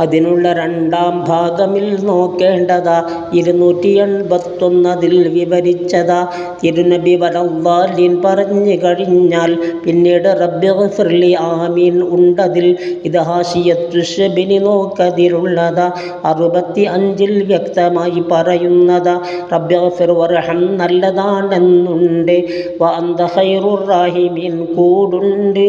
അതിനുള്ള രണ്ടാം ഭാഗമിൽ നോക്കേണ്ടതാ 281 വിവരിച്ചതാ. തിരുനബി വലല്ലാലിൻ പറഞ്ഞു കഴിഞ്ഞാൽ പിന്നീട് റബ്ബി ഗഫിർലി ആമീൻ ഉണ്ടതിൽ. ഇത് ഹാശിയത്തു ശബിനി നോക്കതിലുള്ളതാ. 65 വ്യക്തമായി പറയുന്നതാ. റബ്ബി ഗഫിർ വർഹം നല്ലതാണെന്നുണ്ട്. വ അന്ത ഖൈറുർ റാഹിമീൻ കൂടുണ്ട്.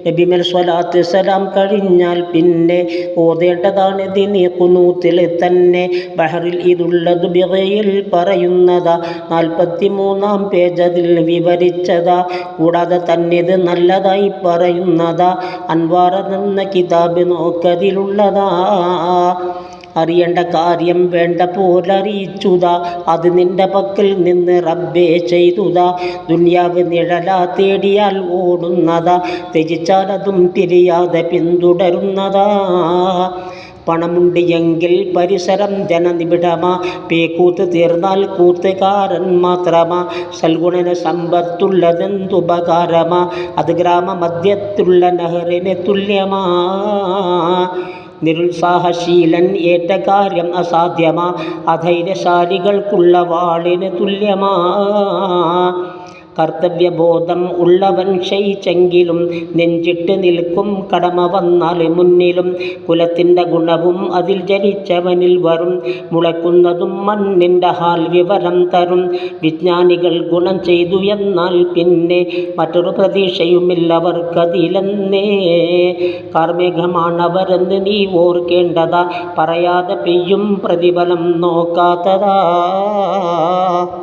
നബിമേൽ സ്വലാത്ത് സലാം കഴിഞ്ഞാൽ പിന്നെ ഓതേണ്ടതാണ് ഇതിന് ഖുനൂത്തിൽ തന്നെ. ബഹറിൽ ഇതുള്ളത് ബിഗയിൽ പറയുന്നതാ. 43 പേജ് അതിൽ വിവരിച്ചതാ. കൂടാതെ തന്നെ ഇത് നല്ലതായി പറയുന്നതാ. അൻവാർ എന്ന കിതാബ് നോക്കതിലുള്ളതാ. അറിയേണ്ട കാര്യം വേണ്ട പോലെ അറിയിച്ചുതാ. അത് നിന്റെ പക്കൽ നിന്ന് റബ്ബേ ചെയ്തുതാ. ദുനിയാവ് നിഴലാ തേടിയാൽ ഓടുന്നതാ. ത്യജിച്ചാൽ അതും തിരിയാതെ പിന്തുടരുന്നതാ. പണമുണ്ട് എങ്കിൽ പരിസരം ജനനിബിഡമാ. പേക്കൂത്ത് തീർന്നാൽ കൂത്തുകാരൻ മാത്രമാ. സൽഗുണന് സമ്പത്തുള്ളതെന്തുപകാരമാ. അത് ഗ്രാമമധ്യത്തുള്ള നെഹ്റിന് തുല്യമാ. നിരുത്സാഹശീലൻ ഏറ്റ കാര്യം അസാധ്യമാ. അധൈര്യശാലികൾക്കുള്ള വാളിന് തുല്യമാ. കർത്തവ്യബോധം ഉള്ളവൻ ക്ഷയിച്ചെങ്കിലും നെഞ്ചിട്ട് നിൽക്കും കടമ വന്നാൽ മുന്നിലും. കുലത്തിൻ്റെ ഗുണവും അതിൽ ജനിച്ചവനിൽ വരും. മുളയ്ക്കുന്നതും മണ്ണിൻ്റെ ഹാൽ വിവരം തരും. വിജ്ഞാനികൾ ഗുണം ചെയ്തു എന്നാൽ പിന്നെ മറ്റൊരു പ്രതീക്ഷയുമില്ലവർക്കതിലെന്നേ. കാർമേഘമാണവരെന്ന് നീ ഓർക്കേണ്ടതാ. പറയാതെ പെയ്യും പ്രതിഫലം നോക്കാത്തതാ.